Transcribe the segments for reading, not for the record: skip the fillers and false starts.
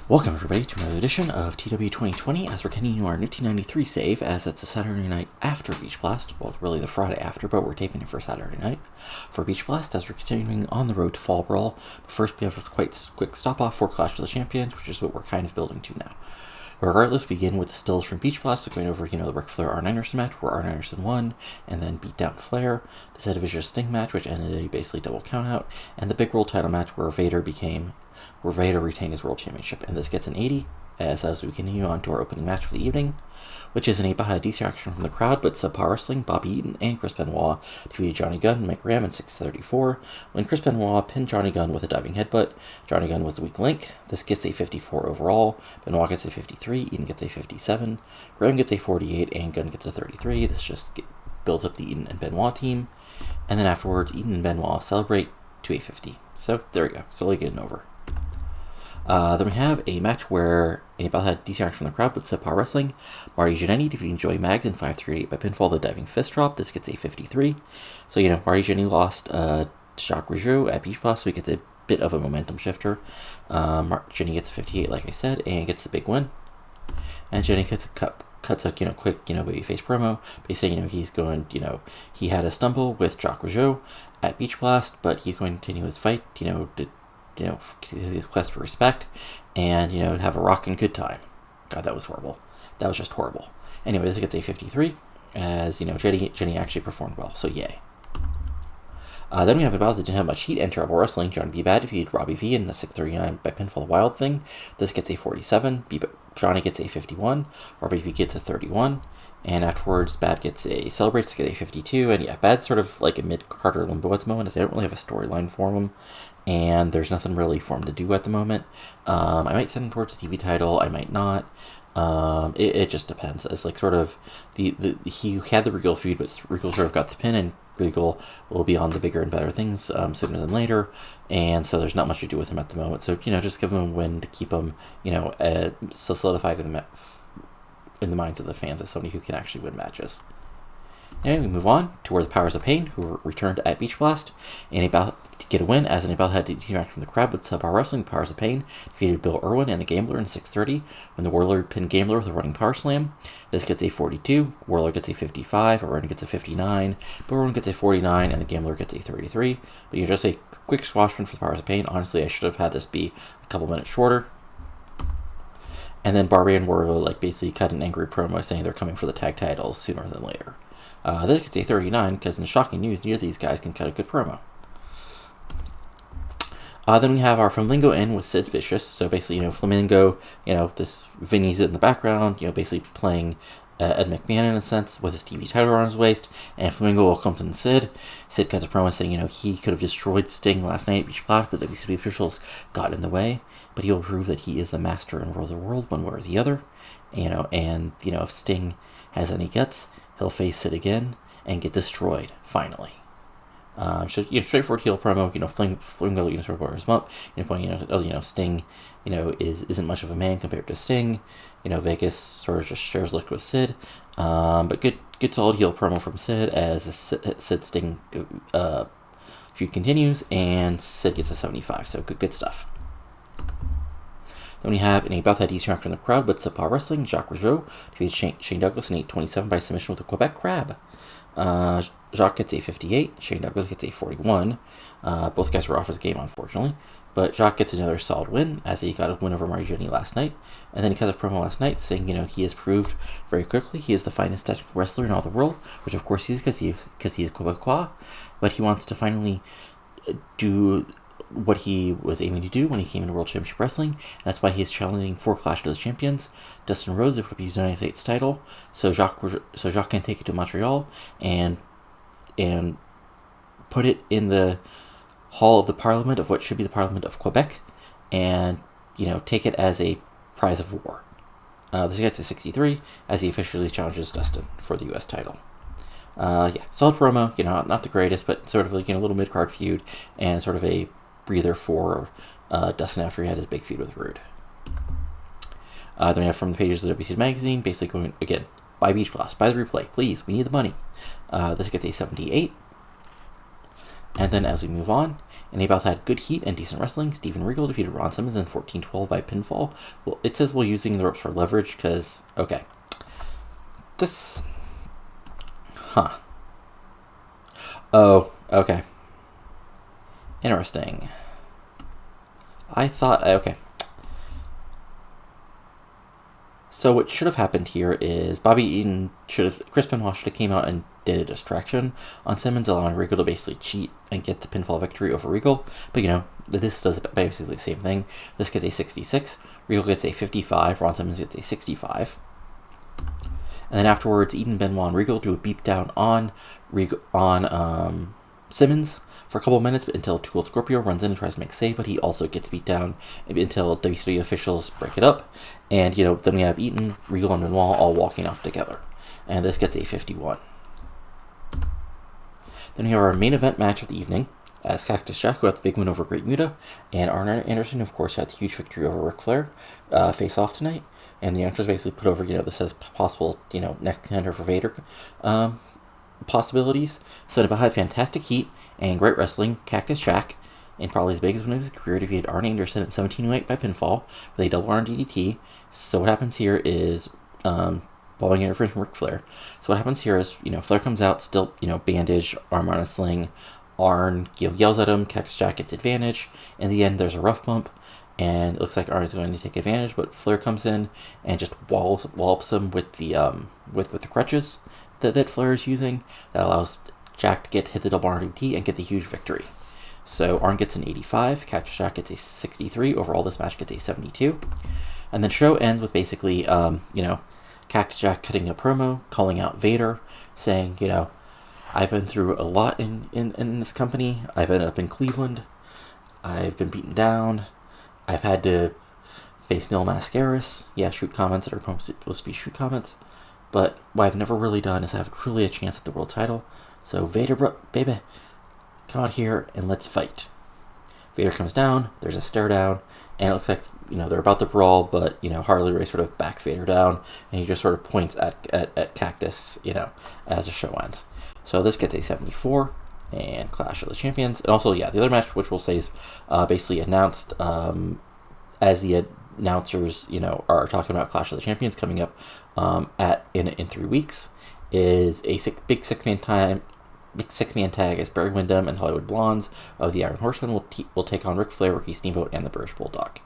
Welcome everybody to another edition of TEW 2020 as we're continuing our 1993 save as it's a Saturday night after Beach Blast. Well, really the Friday after, but we're taping it for Saturday night for Beach Blast as we're continuing on the road to Fall Brawl. But first we have a quite quick stop off for Clash of the Champions, which is what we're kind of building to now. Regardless, we begin with the stills from Beach Blast, so going over, the Ric Flair Arn Anderson match where Arn Anderson won and then beat down Flair, the Set of Vicious Sting match, which ended a basically double countout, and the big world title match where Vader retained his world championship, and this gets an 80, as we continue on to our opening match for the evening, which is an 8 by decent action from the crowd, but subpar wrestling. Bobby Eaton and Chris Benoit defeated Johnny Gunn and Mike Graham in 6:34, when Chris Benoit pinned Johnny Gunn with a diving headbutt. Johnny Gunn was the weak link. This gets a 54 overall, Benoit gets a 53, Eaton gets a 57, Graham gets a 48, and Gunn gets a 33. This just builds up the Eaton and Benoit team, and then afterwards, Eaton and Benoit celebrate to a 50. So there we go, slowly getting over. Then we have a match where Annabelle had decent action from the crowd, but subpar wrestling. Marty Jannetty defeating Joey Maggs in 5:38 by pinfall, the diving fist drop. This gets a 53. So, Marty Jannetty lost Jacques Rougeau at Beach Blast, so he gets a bit of a momentum shifter. Jannetty gets a 58, like I said, and gets the big win. And Jannetty cuts a quick babyface promo, basically he's going, he had a stumble with Jacques Rougeau at Beach Blast, but he's going to continue his fight, his quest for respect, and, have a rockin' good time. God, that was horrible. That was just horrible. Anyway, this gets a 53, as, Jenny actually performed well, so yay. Then we have a bout that didn't have much heat and terrible wrestling. Johnny B. Bad defeated Robbie V in a 6:39 by pinfall, the Wild Thing. This gets a 47, Johnny gets a 51, Robbie V gets a 31, and afterwards, Bad celebrates to get a 52, and Bad's sort of like a mid-Carter limbo at the moment, as they don't really have a storyline for him, and there's nothing really for him to do at the moment. I might send him towards the TV title, I might not. It just depends. It's like sort of, he had the Regal feud, but Regal sort of got the pin, and Regal will be on the bigger and better things sooner than later, and so there's not much to do with him at the moment. So, just give him a win to keep him, solidified in the minds of the fans as somebody who can actually win matches. Anyway, we move on to where the Powers of Pain, who returned at Beach Blast, and about to get a win, as Annabelle had to interact from the crowd with subpar wrestling. The Powers of Pain defeated Bill Irwin and the Gambler in 6:30, when the Warlord pinned Gambler with a running power slam. This gets a 42, Warlord gets a 55, Irwin gets a 59, Bill Irwin gets a 49, and the Gambler gets a 33. But just a quick squash win for the Powers of Pain. Honestly, I should have had this be a couple minutes shorter. And then Barbie and Warlord basically cut an angry promo saying they're coming for the tag titles sooner than later. This gets a 39, because in shocking news, neither of these guys can cut a good promo. Then we have our Flamingo in with Sid Vicious. So basically, Flamingo, this Vinny's in the background, basically playing Ed McMahon in a sense with his TV title around his waist. And Flamingo welcomes in Sid. Sid cuts a promo saying, he could have destroyed Sting last night at Beach Blast, but the WCW officials got in the way. But he will prove that he is the master and ruler of the world one way or the other. And if Sting has any guts, he'll face Sid again and get destroyed, finally. So, straightforward heel promo, Flamingo, sort of bars him up, Sting, isn't much of a man compared to Sting, Vegas sort of just shares look with Sid, but good solid heel promo from Sid as the Sid-Sting feud continues, and Sid gets a 75, so good stuff. Then we have an about that decent actor in the crowd, but subpar wrestling. Jacques Rougeau defeated Shane Douglas in 8:27 by submission with a Quebec Crab. Jacques gets a 58, Shane Douglas gets a 41. Both guys were off his game, unfortunately. But Jacques gets another solid win, as he got a win over Marty Jannetty last night. And then he cut a promo last night saying, he has proved very quickly he is the finest technical wrestler in all the world, which of course he is because he is Quebecois. But he wants to finally do what he was aiming to do when he came into World Championship Wrestling, and that's why he is challenging for Clash of the Champions. Dustin Rhodes will be using the United States title, so Jacques can take it to Montreal and put it in the hall of the Parliament of what should be the Parliament of Quebec, and take it as a prize of war. This gets a 63 as he officially challenges Dustin for the U.S. title. Solid promo, not the greatest, but sort of like a little mid-card feud and sort of a breather for Dustin after he had his big feud with Rude. Then we have from the pages of the WCW magazine, basically going, again, buy Beach Blast, buy the replay, please, we need the money. This gets a 78. And then as we move on, and they both had good heat and decent wrestling. Steven Regal defeated Ron Simmons in 14-12 by pinfall. Well, it says while using the ropes for leverage, because, okay. This... Huh. Oh, okay. Interesting. I thought... Okay. So what should have happened here is Bobby Eaton Chris Benoit should have came out and did a distraction on Simmons, allowing Regal to basically cheat and get the pinfall victory over Regal. But, you know, this does basically the same thing. This gets a 66. Regal gets a 55. Ron Simmons gets a 65. And then afterwards, Eaton, Benoit, and Regal do a beatdown on Simmons for a couple minutes until Too Cold Scorpio runs in and tries to make a save, but he also gets beat down until WCW officials break it up. And, you know, then we have Eaton, Regal, and Benoit all walking off together. And this gets a 51. Then we have our main event match of the evening, as Cactus Jack got the big win over Great Muta, and Arn Anderson, of course, had the huge victory over Ric Flair, face off tonight. And the announcer's basically put over, you know, this as possible, you know, next contender for Vader possibilities. So to had fantastic heat and great wrestling, Cactus Jack, in probably his biggest win of his career, defeated Arn Anderson at 17:08 by pinfall with a double arm DDT. So what happens here is following interference from Ric Flair. So what happens here is, you know, Flair comes out, still, you know, bandage, arm on a sling. Arn yells at him, Cactus Jack gets advantage. In the end, there's a rough bump, and it looks like Arn is going to take advantage, but Flair comes in and just wallops him with the crutches that Flair is using. That allows Jack to hit the double arm DDT and get the huge victory. So Arn gets an 85, Cactus Jack gets a 63. Overall, this match gets a 72. And then show ends with basically, you know, Cactus Jack cutting a promo, calling out Vader, saying, you know, I've been through a lot in this company. I've ended up in Cleveland. I've been beaten down. I've had to face Mil Mascaras. Yeah, shoot comments that are supposed to be shoot comments. But what I've never really done is have truly a chance at the world title. So Vader, baby, come out here and let's fight. Vader comes down. There's a stare down. And it looks like, you know, they're about to brawl, but, you know, Harley Race sort of backs Vader down, and he just sort of points at Cactus, you know, as the show ends. So this gets a 74, and Clash of the Champions. And also, yeah, the other match, which we'll say is basically announced as the announcers, you know, are talking about Clash of the Champions coming up in 3 weeks, is a big six-man tag as Barry Windham and Hollywood Blondes of the Iron Horsemen will take on Ric Flair, Ricky Steamboat, and the British Bulldog.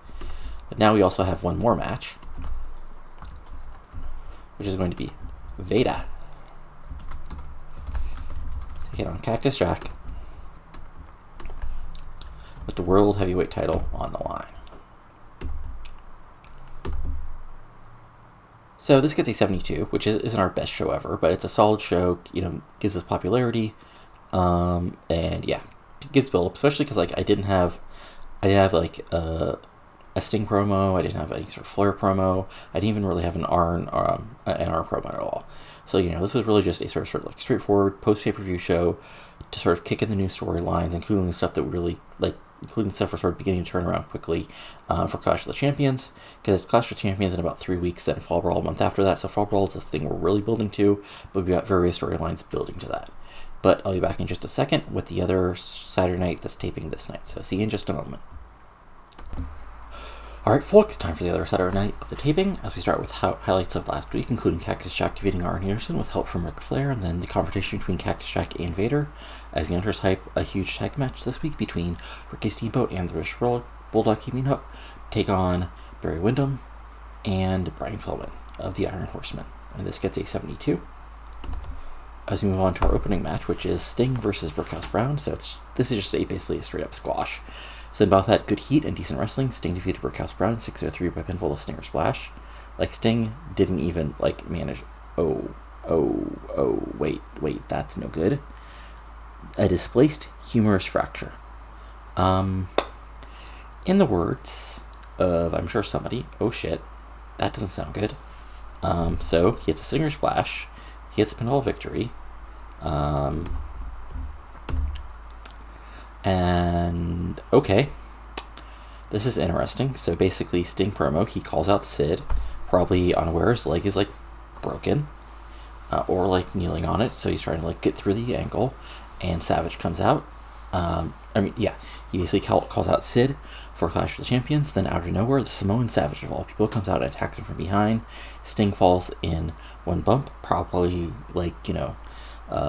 But now we also have one more match, which is going to be Vader taking on Cactus Jack with the World Heavyweight title on the line. So this gets a 72, which isn't our best show ever, but it's a solid show, you know, gives us popularity, and yeah, it gives build up, especially because, like, I didn't have like a Sting promo, I didn't have any sort of Flair promo, I didn't even really have an Arn promo at all. So, you know, this was really just a sort of like straightforward post-pay-per-view show to sort of kick in the new storylines, including the stuff that we really like, including stuff we're sort of beginning to turn around quickly for Clash of the Champions, because Clash of the Champions in about 3 weeks, then Fall Brawl a month after that. So Fall Brawl is the thing we're really building to, but we've got various storylines building to that. But I'll be back in just a second with the other Saturday night that's taping this night. So see you in just a moment. Alright folks, time for the other Saturday night of the taping, as we start with highlights of last week, including Cactus Jack defeating Arn Anderson with help from Ric Flair, and then the confrontation between Cactus Jack and Vader, as the Hunters hype a huge tag match this week between Ricky Steamboat and the British Bulldog teaming up, take on Barry Windham and Brian Pillman of the Iron Horsemen, and this gets a 72. As we move on to our opening match, which is Sting versus Brookhouse Brown, so this is just basically a straight up squash. So in both that good heat and decent wrestling, Sting defeated Brookhouse Brown 603 by pinfall with Stinger Splash. Like, Sting didn't even, like, manage... wait, that's no good. A displaced humerus fracture. In the words of, I'm sure somebody, oh shit, that doesn't sound good. So he hits a Stinger Splash, he hits a pinfall victory, and okay, this is interesting. So basically, Sting promo, he calls out Sid, probably unaware his leg is like broken, or like kneeling on it, so he's trying to like get through the ankle, and Savage comes out, He basically calls out Sid for Clash of the Champions. Then out of nowhere, the Samoan Savage of all people comes out and attacks him from behind. Sting falls in one bump, probably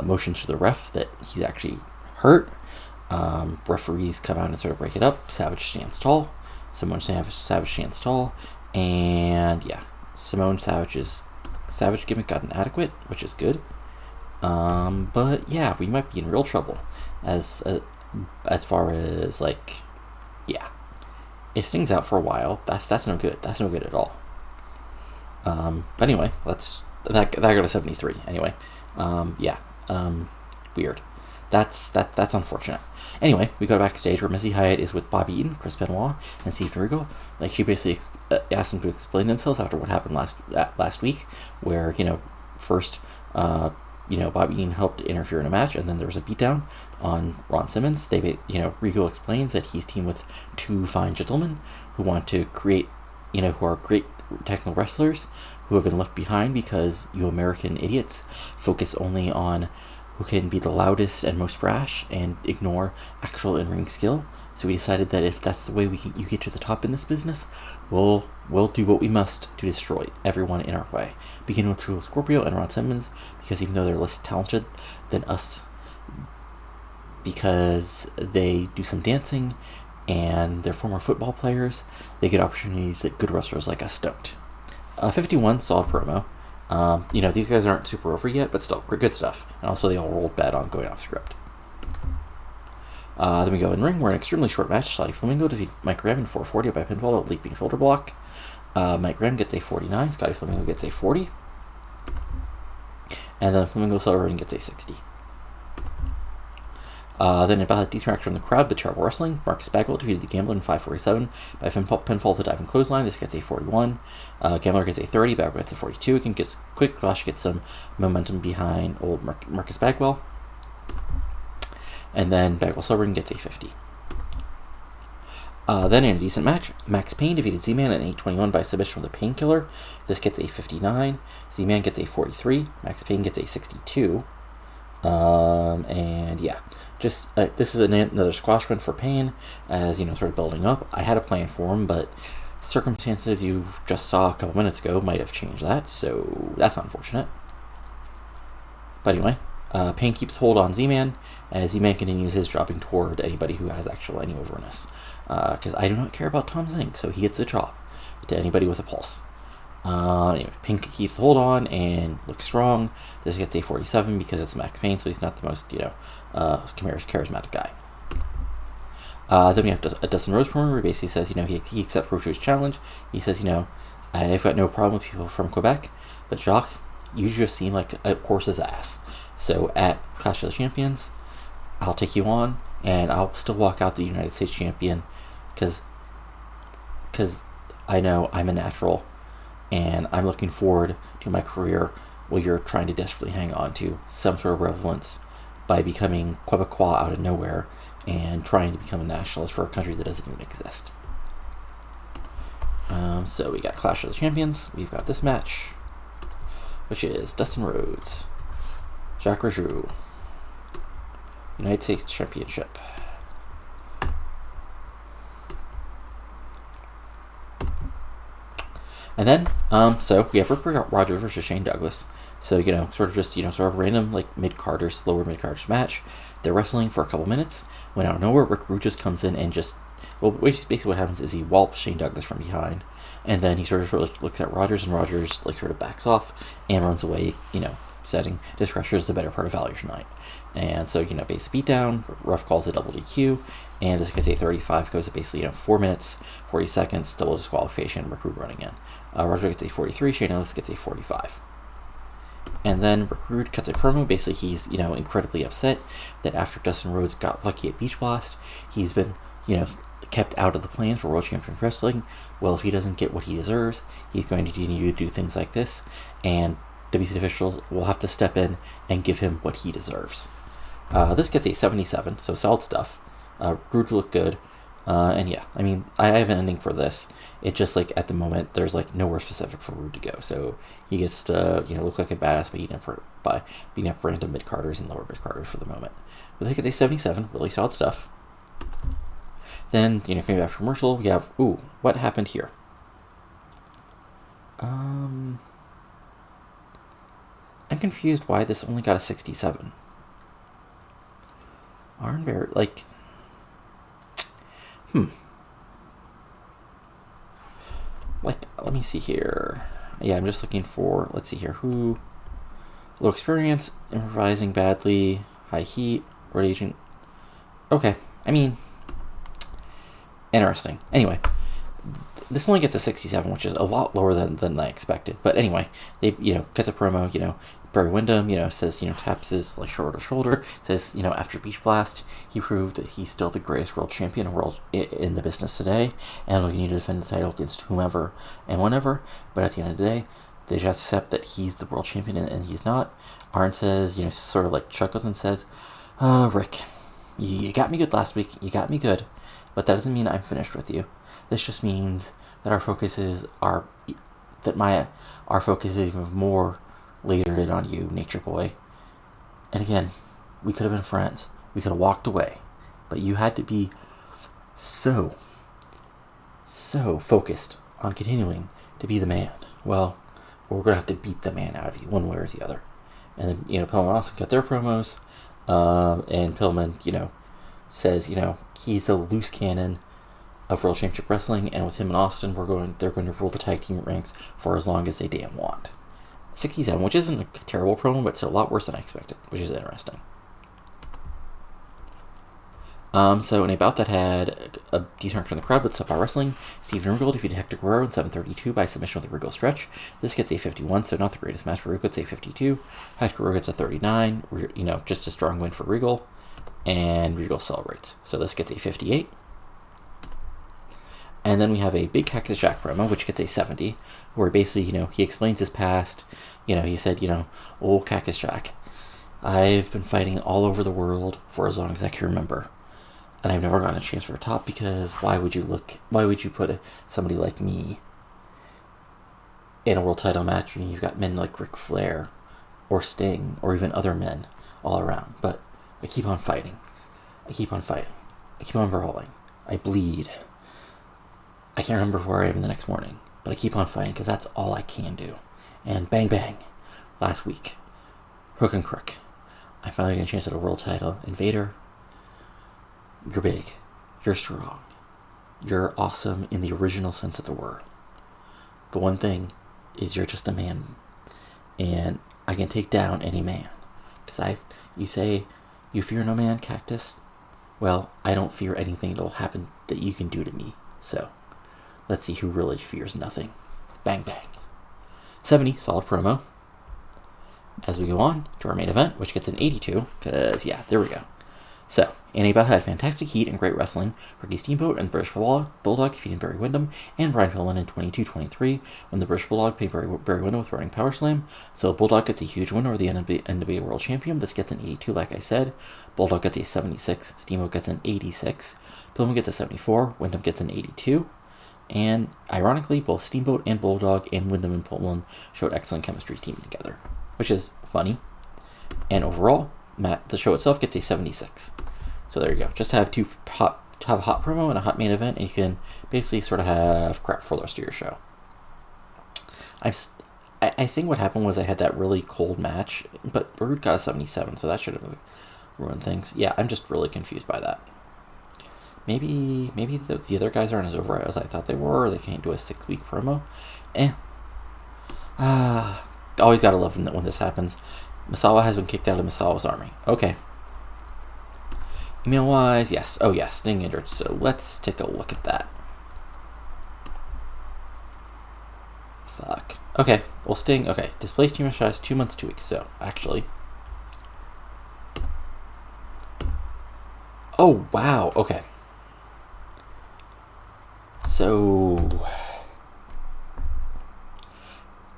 motions to the ref that he's actually hurt. Referees come out and sort of break it up. Savage stands tall. Samoan Savage stands tall. And yeah, Samoan Savage's Savage gimmick got inadequate, which is good. But yeah, we might be in real trouble as far as if Sting's out for a while, that's no good. That's no good at all. But anyway, that got a 73. Anyway, weird. That's unfortunate. Anyway, we go backstage where Missy Hyatt is with Bobby Eaton, Chris Benoit, and Steve Regal. She basically asked them to explain themselves after what happened last week, where first Bobby Eaton helped interfere in a match, and then there was a beatdown on Ron Simmons. Regal explains that he's teamed with two fine gentlemen who want to create, who are great technical wrestlers who have been left behind because you American idiots focus only on who can be the loudest and most brash and ignore actual in-ring skill. So we decided that if that's the way you get to the top in this business, we'll do what we must to destroy everyone in our way. Beginning with True Scorpio and Ron Simmons, because even though they're less talented than us, because they do some dancing and they're former football players, they get opportunities that good wrestlers like us don't. 51, solid promo. These guys aren't super over yet, but still, good stuff. And also, they all rolled bad on going off script. Then we go in ring. We're an extremely short match. Scotty Flamingo defeats Mike Graham in 440 by pinfall with leaping shoulder block. Mike Graham gets a 49. Scotty Flamingo gets a 40. And then Flamingo Silverring gets a 60. Then about a decent reaction from the crowd, but terrible wrestling. Marcus Bagwell defeated the Gambler in 547 by pinfall with a diving clothesline. This gets a 41. Gambler gets a 30. Bagwell gets a 42. Again, gets quick flash, gets some momentum behind old Marcus Bagwell. And then Bagwell Silverring gets a 50. Then in a decent match, Max Payne defeated Z-Man in 821 by submission from the Painkiller. This gets a 59. Z-Man gets a 43. Max Payne gets a 62. This is another squash win for Payne, as sort of building up. I had a plan for him, but circumstances you just saw a couple minutes ago might have changed that, so that's unfortunate. But anyway, Payne keeps hold on Z-Man, as Z-Man continues his dropping toward anybody who has any overness. Because I do not care about Tom Zink, so he gets a chop to anybody with a pulse. Anyway, Pink keeps the hold on and looks strong. This gets a 47 because it's Max Payne, so he's not the most, charismatic guy. Then we have Dustin Rhodes promo where he basically says, he accepts Rougeau's challenge. He says, I've got no problem with people from Quebec, but Jacques, you just seem like a horse's ass. So at Clash of the Champions, I'll take you on, and I'll still walk out the United States champion, because I know I'm a natural, and I'm looking forward to my career while you're trying to desperately hang on to some sort of relevance by becoming Quebecois out of nowhere and trying to become a nationalist for a country that doesn't even exist. So we got Clash of the Champions. We've got this match, which is Dustin Rhodes, Jacques Rougeau, United States Championship. And then, so we have Rip Rogers versus Shane Douglas. So, sort of random, mid-carders, lower mid-carders match. They're wrestling for a couple minutes. When out of nowhere, Rick Rude just comes in and basically what happens is he wallps Shane Douglas from behind. And then he sort of looks at Rogers, and Rogers, sort of backs off and runs away, setting Discrusher is the better part of value tonight. And so, basic beatdown, ref calls a double DQ, and this gets a 35, goes to basically, 4 minutes, 40 seconds, double disqualification, Rick Rude running in. Roger gets a 43, Shane Douglas gets a 45. And then Rick Rude cuts a promo. Basically, he's, incredibly upset that after Dustin Rhodes got lucky at Beach Blast, he's been, kept out of the plans for World Championship Wrestling. Well, if he doesn't get what he deserves, he's going to continue to do things like this, and WCW officials will have to step in and give him what he deserves. This gets a 77, so solid stuff. Rude looked good. And yeah, I have an ending for this. It just, at the moment, there's, nowhere specific for Rude to go. So he gets to, look like a badass by beating up random mid-carders and lower mid-carders for the moment. I think it's a 77. Really solid stuff. Then, coming back from commercial, we have, what happened here? I'm confused why this only got a 67. Iron Bear, like, Like, let me see here. Yeah, I'm just looking for, let's see here, who? Low experience, improvising badly, high heat, road agent. Okay, I mean, interesting. Anyway, this only gets a 67, which is a lot lower than I expected. But anyway, they, gets a promo, Barry Windham, says, taps his like shoulder, says, after Beach Blast, he proved that he's still the greatest world champion in the business today, and will need to defend the title against whomever and whenever. But at the end of the day, they just accept that he's the world champion and he's not. Arn says, sort of like chuckles and says, Rick, you got me good last week, you got me good, but that doesn't mean I'm finished with you. This just means that our focus is even more later in on you, Nature Boy. And again, we could have been friends. We could have walked away. But you had to be so focused on continuing to be the man. Well, we're going to have to beat the man out of you one way or the other. And then, Pillman and Austin got their promos. And Pillman, says, he's a loose cannon of World Championship Wrestling. And with him and Austin, they're going to rule the tag team ranks for as long as they damn want. 67, which isn't a terrible promo, but still a lot worse than I expected, which is interesting. So in a bout that had a decent record in the crowd with Subpar Wrestling, Steven Regal defeated Hector Guerrero in 7:32 by submission with a Regal stretch. This gets a 51, so not the greatest match, but Regal gets a 52. Hector Guerrero gets a 39, just a strong win for Regal, and Regal celebrates. So this gets a 58. And then we have a big Cactus Jack promo, which gets a 70, where basically, he explains his past. He said, old Cactus Jack, I've been fighting all over the world for as long as I can remember. And I've never gotten a chance for a top because why would you put somebody like me in a world title match when you've got men like Ric Flair or Sting or even other men all around? But I keep on fighting. I keep on brawling. I bleed. I can't remember where I am the next morning, but I keep on fighting because that's all I can do. And bang, bang, last week, hook and crook, I finally got a chance at a world title. And Vader, you're big, you're strong, you're awesome in the original sense of the word. But one thing is you're just a man, and I can take down any man. Because you say, you fear no man, Cactus? Well, I don't fear anything that'll happen that you can do to me, so let's see who really fears nothing. Bang, bang. 70, solid promo. As we go on to our main event, which gets an 82, because, there we go. So, in a bout had fantastic heat and great wrestling, Ricky Steamboat and the British Bulldog defeated Barry Windham and Brian Pillman in 22-23 when the British Bulldog paid Barry Windham with running power slam. So Bulldog gets a huge win over the NWA World Champion. This gets an 82, like I said. Bulldog gets a 76. Steamboat gets an 86. Pillman gets a 74. Windham gets an 82. And ironically, both Steamboat and Bulldog and Windham and Pillman showed excellent chemistry teaming together, which is funny. And overall, the show itself gets a 76. So there you go. Just have a hot promo and a hot main event, and you can basically sort of have crap for the rest of your show. I think what happened was I had that really cold match, but Rude got a 77, so that should have ruined things. Yeah, I'm just really confused by that. Maybe the other guys aren't as over as I thought they were, or they can't do a 6-week promo. Always gotta love when this happens. Misawa has been kicked out of Misawa's army. Okay. Email-wise, yes. Oh, yes, Sting injured. So let's take a look at that. Fuck. Okay, well, Sting, okay. Displaced team franchise 2 months, 2 weeks. So, actually. Oh, wow. Okay. So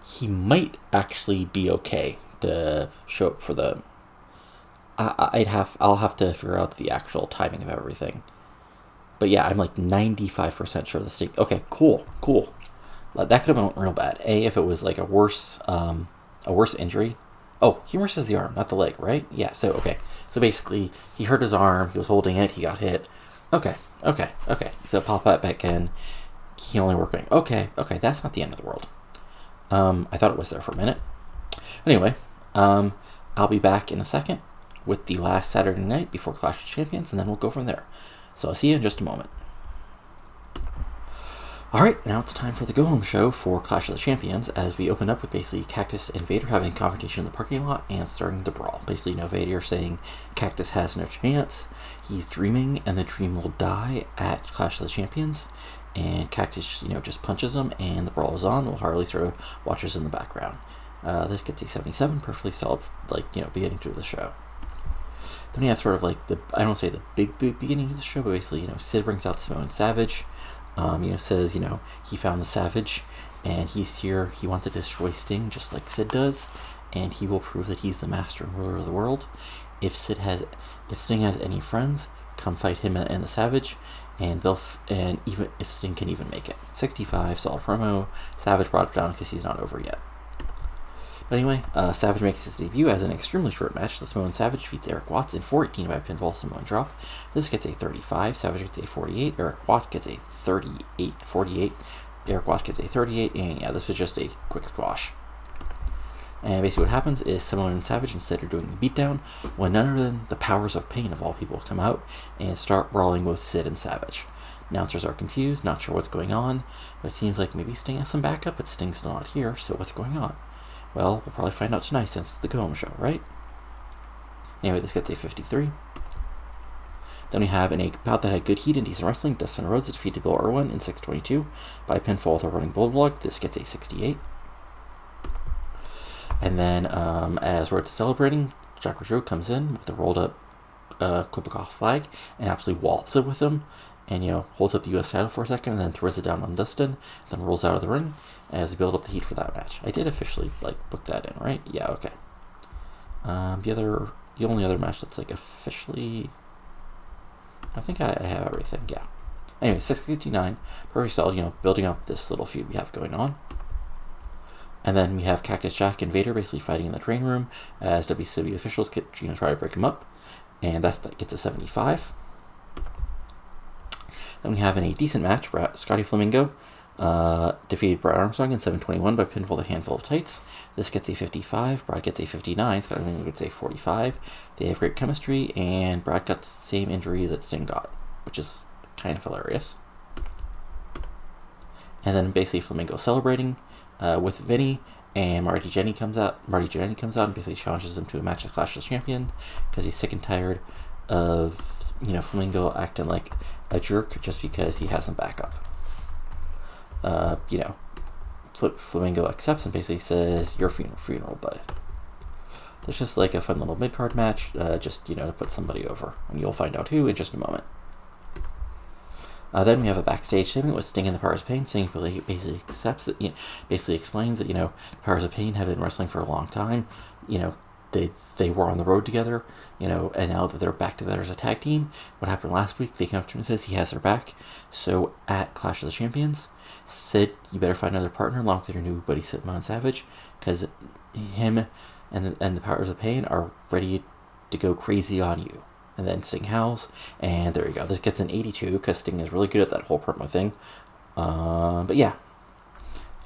he might actually be okay to show up for the. I'll have to figure out the actual timing of everything. But yeah, I'm like 95% sure the Sting. Okay, cool. That could have been real bad. If it was like a worse injury. Oh, humor says the arm, not the leg, right? Yeah, so, okay. So basically, he hurt his arm, he was holding it, he got hit. Okay. So pop it back in. He only working. Okay, that's not the end of the world. I thought it was there for a minute. Anyway, I'll be back in a second with the last Saturday night before Clash of Champions, and then we'll go from there. So I'll see you in just a moment. Alright, now it's time for the go-home show for Clash of the Champions, as we open up with basically Cactus and Vader having a confrontation in the parking lot and starting to brawl. Basically, Vader saying Cactus has no chance, he's dreaming, and the dream will die at Clash of the Champions, and Cactus, just punches him, and the brawl is on, while Harley sort of watches in the background. This gets a 77, perfectly solid, beginning to the show. Then you have sort of I don't say the big beginning of the show, but basically, Sid brings out Samoan Savage, says, he found the Savage, and he's here, he wants to destroy Sting, just like Sid does, and he will prove that he's the master and ruler of the world. If Sting has any friends, come fight him and the Savage, and even if Sting can even make it. 65, solid promo. Savage brought it down because he's not over yet. But anyway, Savage makes his debut as an extremely short match. The Samoan Savage defeats Eric Watts in 4:18 by pinfall Samoan drop. This gets a 35, Savage gets a 48, Eric Watts gets a 38, 48, Eric Watts gets a 38, and yeah, this was just a quick squash. And basically what happens is Samoan and Savage instead are doing a beatdown, when none other than the Powers of Pain of all people come out and start brawling with Sid and Savage. Announcers are confused, not sure what's going on, but it seems like maybe Sting has some backup, but Sting's still not here, so what's going on? Well, we'll probably find out tonight since it's the go-home show, right? Anyway, this gets a 53. Then we have in a bout that had good heat and decent wrestling, Dustin Rhodes defeated Bill Irwin in 6:22 by pinfall with a running bulldog. This gets a 68. And then, as Rhodes is celebrating, Jacques Rougeau comes in with a rolled up Quebecois flag and absolutely wallops it with him, and holds up the U.S. title for a second, and then throws it down on Dustin, then rolls out of the ring as we build up the heat for that match. I did officially book that in, right? Yeah, okay. The only other match that's officially, I think I have everything. Yeah. Anyway, 6:69, perfect solid. Building up this little feud we have going on. And then we have Cactus Jack and Vader basically fighting in the training room as WCW officials try to break him up, and that gets a 75. Then we have in a decent match, Scotty Flamingo defeated Brad Armstrong in 7:21 by pinfall with a handful of tights. This gets a 55, Brad gets a 59, Scotty Flamingo gets a 45. They have great chemistry, and Brad got the same injury that Sting got, which is kind of hilarious. And then basically Flamingo celebrating with Vinny, and Marty Jannetty comes out and basically challenges him to a match at Clash of the Champions because he's sick and tired of Flamingo acting like a jerk just because he has some backup. Flamingo accepts and basically says, "Your funeral, bud." It's just a fun little mid-card match, to put somebody over, and you'll find out who in just a moment. Then we have a backstage segment with Sting and the Powers of Pain. Sting basically accepts that, basically explains that, the Powers of Pain have been wrestling for a long time. They were on the road together, and now that they're back together as a tag team, what happened last week, they come up to him and says he has their back. So at Clash of the Champions, Sid, you better find another partner along with your new buddy Samoan Savage, because him and the Powers of Pain are ready to go crazy on you. And then Sting howls, and there you go. This gets an 82, because Sting is really good at that whole promo thing. But yeah.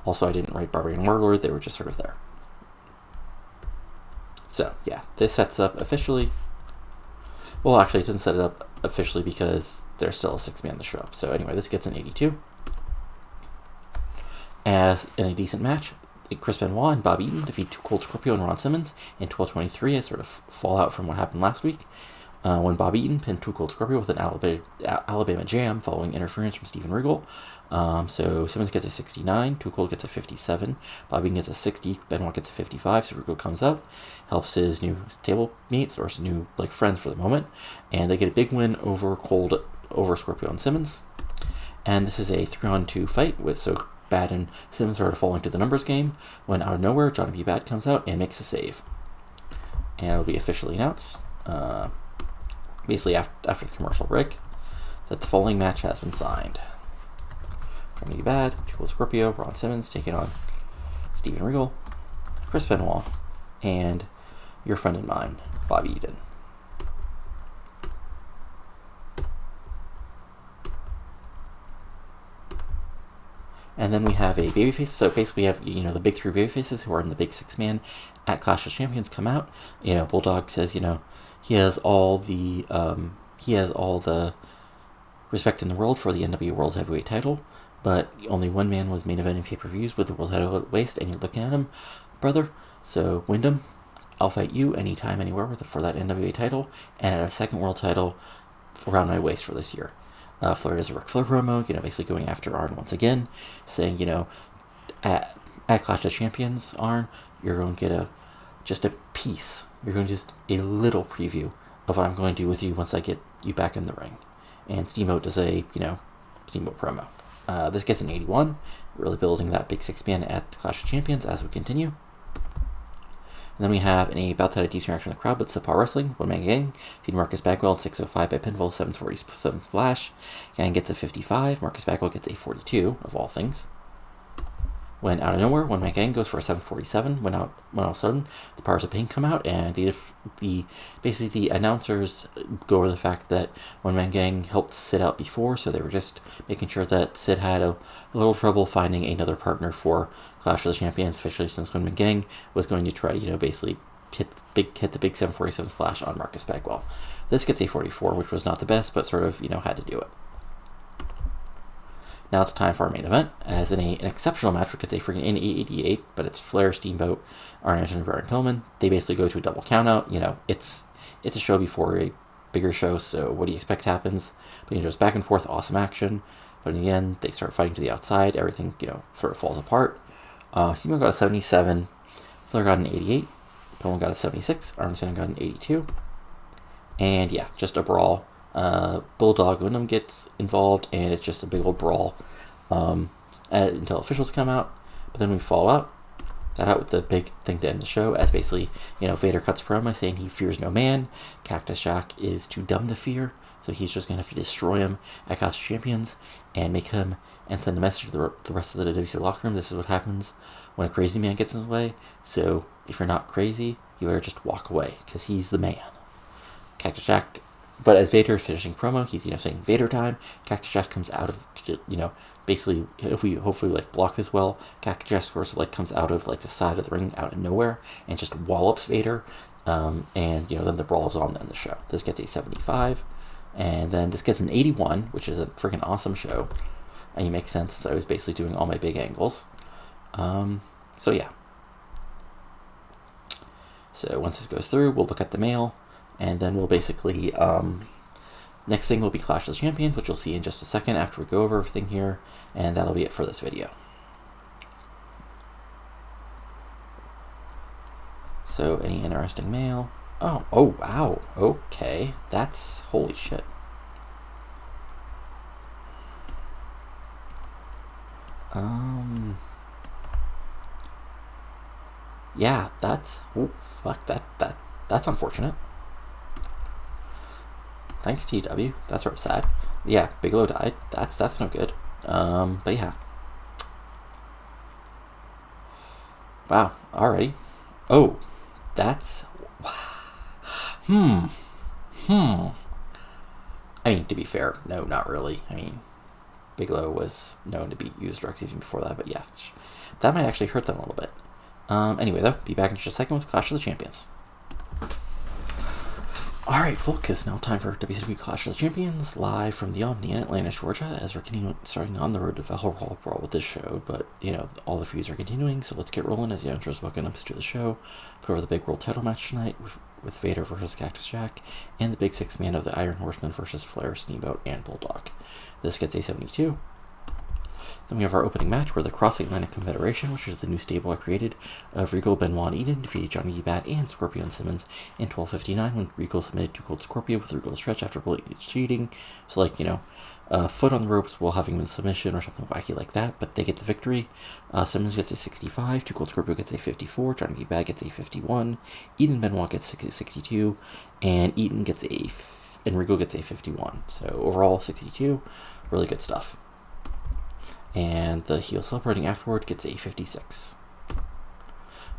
Also, I didn't write Barbarian Warlord, they were just sort of there. So, yeah, this sets up officially... Well, actually, it doesn't set it up officially because there's still a 6-man to show up. So anyway, this gets an 82. As in a decent match, Chris Benoit and Bob Eaton defeat Too Cold Scorpio and Ron Simmons in 12:23 as sort of fallout from what happened last week. When Bob Eaton pinned Too Cold Scorpio with an Alabama Jam following interference from Steven Regal. So Simmons gets a 69, Too Cold gets a 57, Bob Eaton gets a 60, Benoit gets a 55, so Regal comes out, helps his new stable mates, or his new friends for the moment, and they get a big win over Scorpio and Simmons. And this is a 3-on-2 fight with Bad and Simmons are falling to the numbers game, when out of nowhere, Johnny B. Bad comes out and makes a save. And it'll be officially announced, basically after the commercial break, that the following match has been signed. Johnny B. Bad, Too Cold Scorpio, Ron Simmons taking on Steven Regal, Chris Benoit, and your friend and mine, Bobby Eaton. And then we have a babyface. So basically, we have the big three babyfaces who are in the big six-man at Clash of Champions come out. Bulldog says he has all the respect in the world for the NW World Heavyweight Title, but only one man was main eventing pay-per-views with the World Title at waist, and you're looking at him, brother. So Wyndham, I'll fight you anytime, anywhere for that NWA title, and at a second World Title around my waist for this year. Flair does a Ric Flair promo, basically going after Arn once again, saying, at Clash of Champions, Arn, you're going to get just a piece. You're going to just a little preview of what I'm going to do with you once I get you back in the ring. And Steamboat does a, Steamboat promo. This gets an 81, really building that big six-man at Clash of Champions as we continue. And then we have about that a decent reaction in the crowd, but subpar wrestling, one-man gang, feed Marcus Bagwell at 6:05 by pinfall, 7:47 splash. Gang gets a 55, Marcus Bagwell gets a 42, of all things. When out of nowhere, one-man gang goes for a 7:47, when all of a sudden, the Powers of Pain come out, and basically the announcers go over the fact that one-man gang helped Sid out before, so they were just making sure that Sid had a little trouble finding another partner for Clash of the Champions, especially since one-man gang was going to try to, basically hit the big 7:47 splash on Marcus Bagwell. This gets a 44, which was not the best, but sort of, had to do it. Now it's time for our main event, as in an exceptional match, which gets a freaking 88, but it's Flair, Steamboat, Arn Anderson, and Brian Pillman. They basically go to a double countout. It's a show before a bigger show, so what do you expect happens? But just back and forth, awesome action. But in the end, they start fighting to the outside. Everything, sort of falls apart. Steamboat got a 77, Flair got an 88, Pillman got a 76, Armstrong got an 82. And yeah, just a brawl. Bulldog Wyndham gets involved, and it's just a big old brawl until officials come out. But then we follow that out with the big thing to end the show, as basically, Vader cuts a promo saying he fears no man. Cactus Jack is too dumb to fear, so he's just going to have to destroy him at Clash of Champions and make him and send a message to the rest of the WCW locker room. This is what happens when a crazy man gets in the way. So if you're not crazy, you better just walk away, because he's the man. Cactus Jack. But as Vader is finishing promo, he's, saying Vader time. Cactus Jack comes out of, basically, if we hopefully, block this well, Cactus Jack sort of, comes out of, the side of the ring out of nowhere and just wallops Vader. And, then the brawl is on in the show. This gets a 75. And then this gets an 81, which is a freaking awesome show. And it makes sense, since I was basically doing all my big angles. So, yeah. So once this goes through, we'll look at the mail. And then we'll basically, next thing will be Clash of the Champions, which you'll see in just a second after we go over everything here. And that'll be it for this video. So, any interesting mail? Oh, wow. Okay. That's, holy shit. Yeah, that's, that's unfortunate. Thanks, TEW. That's sort of sad. Yeah, Bigelow died. That's no good. But yeah. Wow. Alrighty. Oh, that's. I mean, to be fair, no, not really. I mean, Bigelow was known to use drugs even before that, but yeah, that might actually hurt them a little bit. Anyway, though, be back in just a second with Clash of the Champions. Alright, folks, it's now time for WCW Clash of the Champions, live from the Omni in Atlanta, Georgia, as we're starting on the road to Fall Brawl with this show, but, all the feuds are continuing, so let's get rolling as the intros welcome us to the show. Put over the big world title match tonight with Vader versus Cactus Jack, and the big six-man of the Iron Horsemen versus Flair, Steamboat, and Bulldog. This gets a 72. Then we have our opening match where the Cross-Atlantic Confederation, which is the new stable I created, of Regal, Benoit, and Eden, defeated Johnny B. Bad and Scorpio and Simmons in 12:59 when Regal submitted to Cold Scorpio with Regal stretch after blatantly cheating. So, foot on the ropes while having him in submission or something wacky like that, but they get the victory. Simmons gets a 65, Too Cold Scorpio gets a 54, Johnny B. Bad gets a 51, Eden Benoit gets a 62, and Eden gets and Regal gets a 51. So overall, 62, really good stuff. And the heel celebrating afterward gets a 56.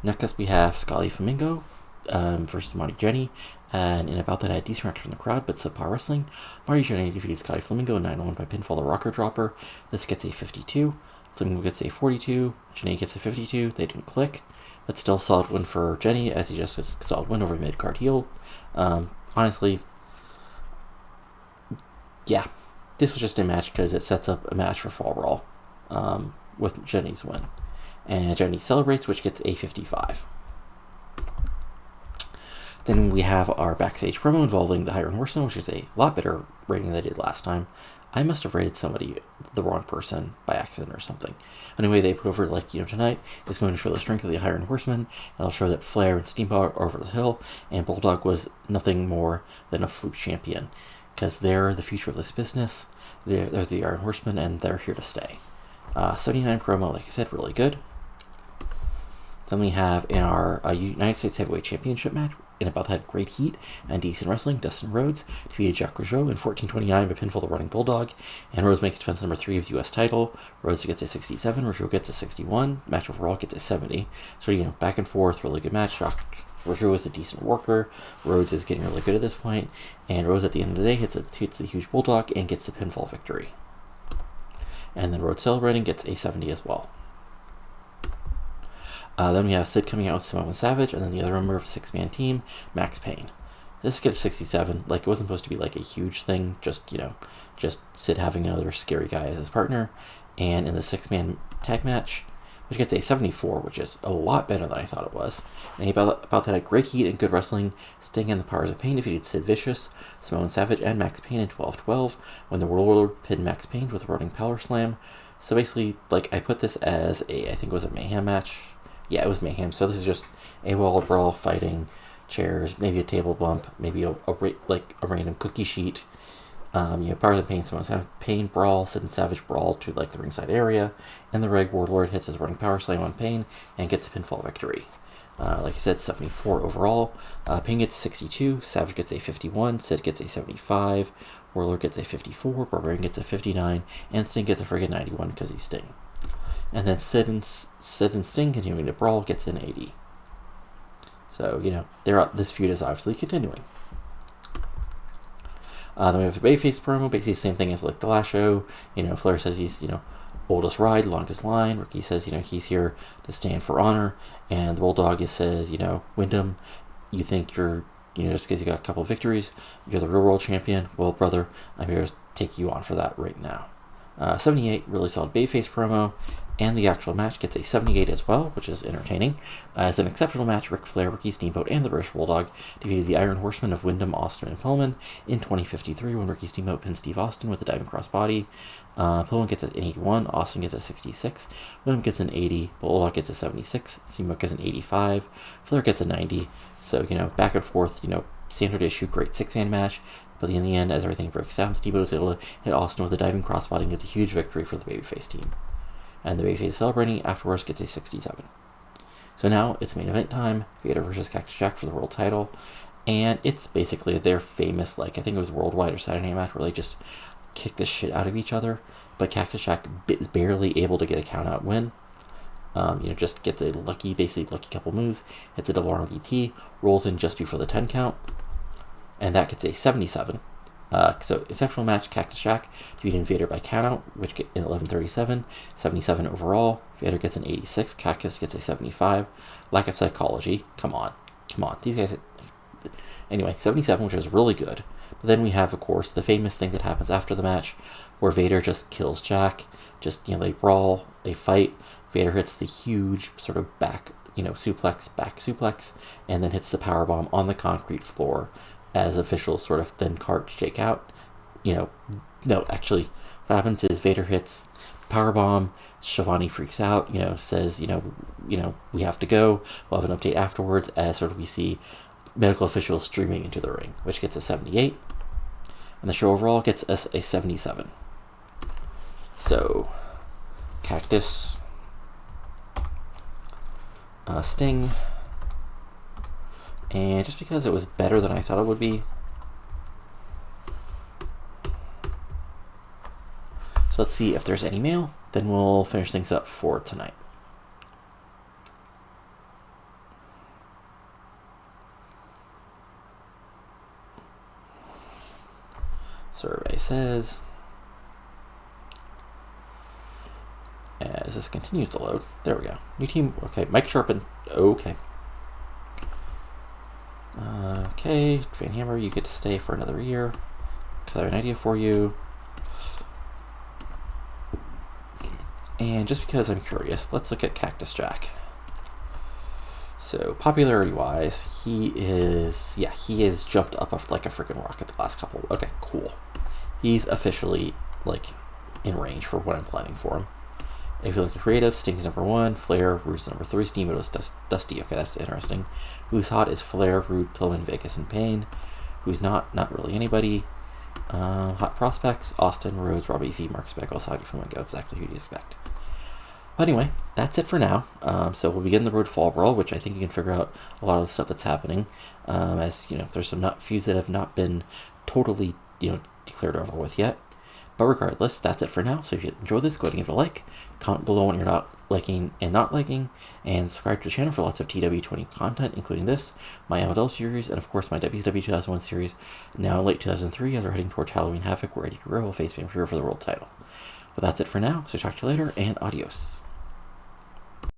Next up we have Scully Flamingo versus Marty Janney. And in about that, I had decent reaction from the crowd, but subpar wrestling. Marty Janney defeated Scotty Flamingo 9-1 by pinfall the Rocker Dropper. This gets a 52. Flamingo gets a 42. Janney gets a 52. They didn't click. But still solid win for Janney, as he just gets a solid win over mid-card heel. Honestly, yeah, this was just a match because it sets up a match for Fall Brawl with Janney's win. And Janney celebrates, which gets a 55. Then we have our backstage promo involving the Iron Horsemen, which is a lot better rating than I did last time. I must have rated somebody, the wrong person, by accident or something. Anyway, they put over, tonight is going to show the strength of the Iron Horsemen, and it'll show that Flair and Steamboat are over the hill, and Bulldog was nothing more than a fluke champion, because they're the future of this business. They're the Iron Horsemen, and they're here to stay. 79 promo, like I said, really good. Then we have in our United States Heavyweight Championship match, in about that great heat and decent wrestling, Dustin Rhodes defeated Jacques Rougeau in 14:29 by pinfall the Running Bulldog, and Rhodes makes defense number 3 of his U.S. title. Rhodes gets a 67, Rougeau gets a 61, match overall gets a 70. So, back and forth, really good match. Rougeau is a decent worker, Rhodes is getting really good at this point, and Rhodes at the end of the day hits the huge Bulldog and gets the pinfall victory. And then Rhodes celebrating gets a 70 as well. Then we have Sid coming out with Samoa Savage, and then the other member of a 6-man team, Max Payne. This gets 67. It wasn't supposed to be a huge thing, just Sid having another scary guy as his partner. And in the 6-man tag match, which gets a 74, which is a lot better than I thought it was. And about that had great heat and good wrestling. Sting and the Powers of Pain defeated Sid Vicious, Samoa Savage, and Max Payne in 12-12, when the Warlord pinned Max Payne with a running power slam. So basically, I put this as I think it was a Mayhem match. Yeah, it was Mayhem. So this is just a wall brawl, fighting, chairs, maybe a table bump, maybe a random cookie sheet. Powers of Pain, Samoa Pain brawl, Sid and Savage brawl to the ringside area, and the Reg Warlord hits his running power slam on Pain and gets a pinfall victory. Like I said, 74 overall. Pain gets 62, Savage gets a 51, Sid gets a 75, Warlord gets a 54, Barbarian gets a 59, and Sting gets a friggin' 91 because he's Sting. And then Sid and Sting continuing to brawl gets an 80. So, this feud is obviously continuing. Then we have the Bayface promo, basically the same thing as the last show. Flair says he's, oldest ride, longest line. Ricky says, he's here to stand for honor. And the Bulldog says, Wyndham, you think you're, just because you got a couple of victories, you're the real world champion. Well, brother, I'm here to take you on for that right now. 78, really solid Bayface promo. And the actual match gets a 78 as well, which is entertaining. As an exceptional match, Ric Flair, Ricky Steamboat, and the British Bulldog defeated the Iron Horsemen of Wyndham, Austin, and Pillman in 2053 when Ricky Steamboat pinned Steve Austin with a diving crossbody. Pillman gets an 81, Austin gets a 66, Wyndham gets an 80, Bulldog gets a 76, Steamboat gets an 85, Flair gets a 90. So, back and forth, standard issue, great 6-man match. But in the end, as everything breaks down, Steamboat was able to hit Austin with a diving crossbody and get a huge victory for the Babyface team. And the Bayface celebrating afterwards gets a 67. So now it's main event time. Vader versus Cactus Jack for the world title. And it's basically their famous, I think it was Worldwide or Saturday Night match, where they just kick the shit out of each other. But Cactus Jack is barely able to get a count-out win. Just gets a lucky couple moves. Hits a double arm DT. Rolls in just before the 10 count. And that gets a 77. So exceptional match, Cactus Jack defeating Vader by countout, which get in 11:37, 77 overall. Vader gets an 86, Cactus gets a 75. Lack of psychology, come on, these guys. Anyway, 77, which is really good. But then we have, of course, the famous thing that happens after the match, where Vader just kills Jack. They brawl, they fight. Vader hits the huge sort of back suplex, and then hits the powerbomb on the concrete floor. As officials sort of then cart Jake out. No, actually, what happens is Vader hits powerbomb, Shivani freaks out, says, we have to go. We'll have an update afterwards as sort of we see medical officials streaming into the ring, which gets a 78. And the show overall gets us a 77. So, Cactus, Sting, and just because it was better than I thought it would be. So let's see if there's any mail, then we'll finish things up for tonight. Survey says, as this continues to load, there we go. New team, okay, Mike Sharpen, okay. Okay, Van Hammer, you get to stay for another year, because I have an idea for you. And just because I'm curious, let's look at Cactus Jack. So, popularity-wise, he has jumped up like a freaking rocket the last couple. Okay, cool. He's officially, like, in range for what I'm planning for him. If you look at creative, Sting is number 1, Flair, Root is number 3, Steamboat is Dusty. Okay, that's interesting. Who's hot is Flair, Root, Pillman, Vegas, and Payne. Who's not really anybody. Hot prospects, Austin, Rhodes, Robbie V, Mark Speckles, Heidi Flamingo, exactly who you'd expect. But anyway, that's it for now. So we'll begin the road Fall Brawl, which I think you can figure out a lot of the stuff that's happening. As you know, there's some feuds that have not been totally declared over with yet. But regardless, that's it for now. So if you enjoyed this, go ahead and give it a like. Comment below what you're not liking, and subscribe to the channel for lots of TW20 content, including this, my MLL series, and of course my WCW 2001 series, now in late 2003 as we're heading towards Halloween Havoc, where Eddie Guerrero will face Vader for the world title. But that's it for now, so talk to you later, and adios.